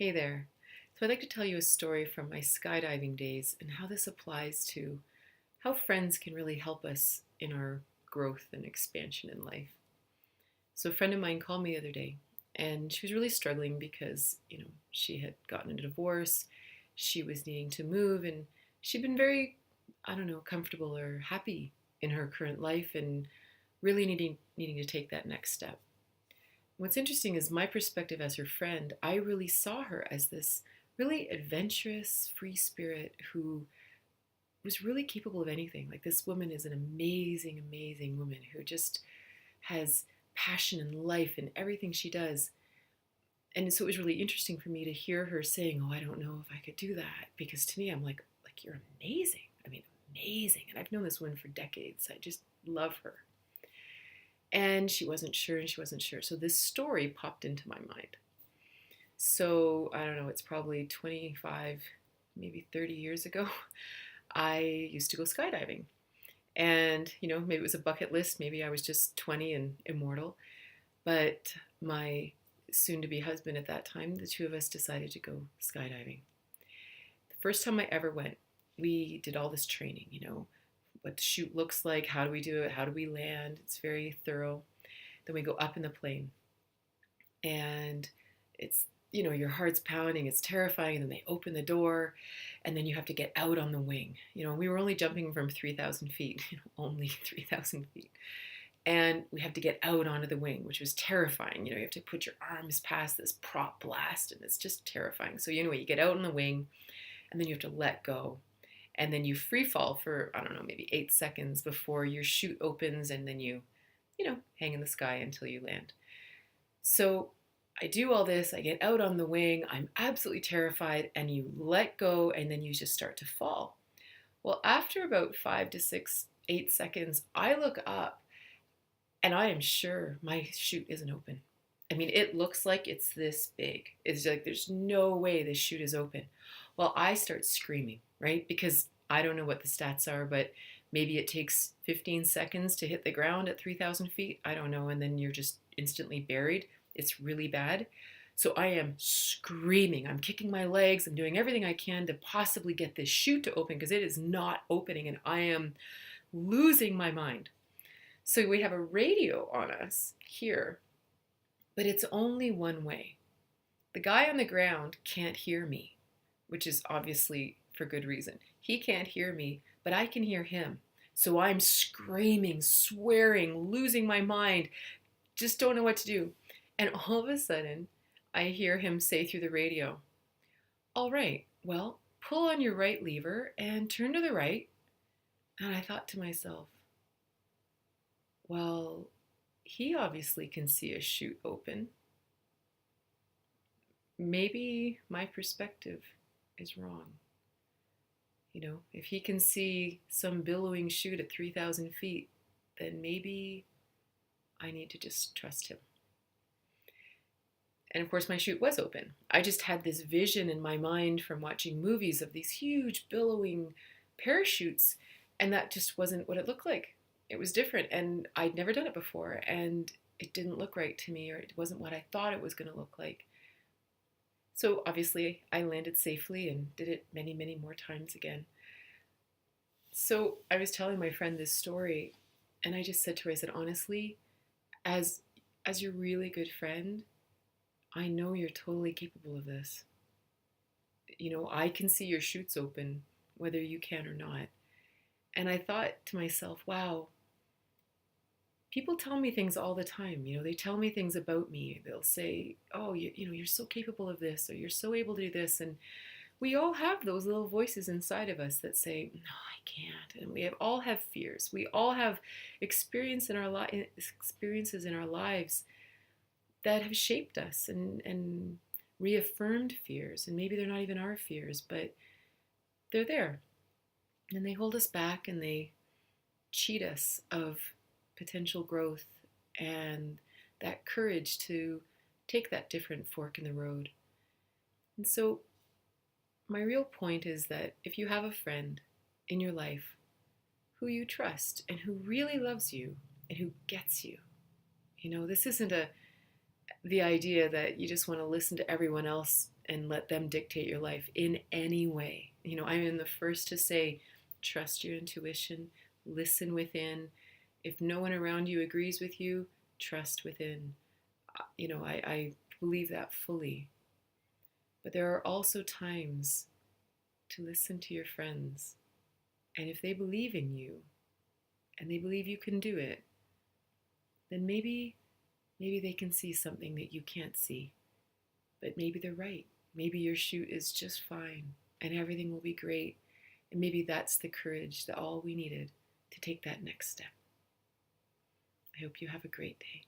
Hey there. So I'd like to tell you a story from my skydiving days and how this applies to how friends can really help us in our growth and expansion in life. So a friend of mine called me the other day and she was really struggling because, she had gotten a divorce, she was needing to move and she'd been very, comfortable or happy in her current life and really needing to take that next step. What's interesting is my perspective as her friend, I really saw her as this really adventurous, free spirit who was really capable of anything. Like this woman is an amazing, amazing woman who just has passion and life in everything she does. And so it was really interesting for me to hear her saying, "Oh, I don't know if I could do that." Because to me, I'm like you're amazing. I mean, amazing. And I've known this woman for decades. I just love her. And she wasn't sure and she wasn't sure. So this story popped into my mind. So I don't know, it's probably 25, maybe 30 years ago. I used to go skydiving. And, maybe it was a bucket list. Maybe I was just 20 and immortal. But my soon to be husband at that time, the two of us decided to go skydiving. The first time I ever went, we did all this training, what the chute looks like, how do we do it, how do we land. It's very thorough. Then we go up in the plane and it's, your heart's pounding, it's terrifying, and then they open the door and then you have to get out on the wing. We were only jumping from 3,000 feet, only 3,000 feet. And we have to get out onto the wing, which was terrifying. You have to put your arms past this prop blast and it's just terrifying. So anyway, you get out on the wing and then you have to let go. And then you free fall for, I don't know, maybe 8 seconds before your chute opens and then you hang in the sky until you land. So I do all this, I get out on the wing, I'm absolutely terrified, and you let go and then you just start to fall. Well, after about 5 to 6, 8 seconds, I look up and I am sure my chute isn't open. I mean, it looks like it's this big. It's like there's no way this chute is open. Well, I start screaming, right? Because I don't know what the stats are, but maybe it takes 15 seconds to hit the ground at 3,000 feet. I don't know. And then you're just instantly buried. It's really bad. So I am screaming. I'm kicking my legs. I'm doing everything I can to possibly get this chute to open because it is not opening and I am losing my mind. So we have a radio on us here, but it's only one way. The guy on the ground can't hear me, which is obviously for good reason. He can't hear me, but I can hear him. So I'm screaming, swearing, losing my mind, just don't know what to do. And all of a sudden, I hear him say through the radio, "All right, well, pull on your right lever and turn to the right." And I thought to myself, well, he obviously can see a chute open. Maybe my perspective is wrong. If he can see some billowing chute at 3,000 feet, then maybe I need to just trust him. And of course, my chute was open. I just had this vision in my mind from watching movies of these huge billowing parachutes, and that just wasn't what it looked like. It was different, and I'd never done it before, and it didn't look right to me, or it wasn't what I thought it was going to look like. So obviously, I landed safely and did it many, many more times again. So I was telling my friend this story, and I just said to her, I said, honestly, as your really good friend, I know you're totally capable of this. I can see your chutes open, whether you can or not. And I thought to myself, wow, people tell me things all the time. They tell me things about me. They'll say, "Oh, you're so capable of this," or "You're so able to do this." And we all have those little voices inside of us that say, "No, I can't." And all have fears. We all have experiences in our lives that have shaped us and reaffirmed fears. And maybe they're not even our fears, but they're there. And they hold us back and they cheat us of potential growth and that courage to take that different fork in the road. And so my real point is that if you have a friend in your life who you trust and who really loves you and who gets you, this isn't the idea that you just want to listen to everyone else and let them dictate your life in any way. I'm in the first to say, trust your intuition, listen within. If no one around you agrees with you, trust within. I believe that fully. But there are also times to listen to your friends. And if they believe in you and they believe you can do it, then maybe they can see something that you can't see. But maybe they're right. Maybe your shoot is just fine and everything will be great. And maybe that's the courage that all we needed to take that next step. I hope you have a great day.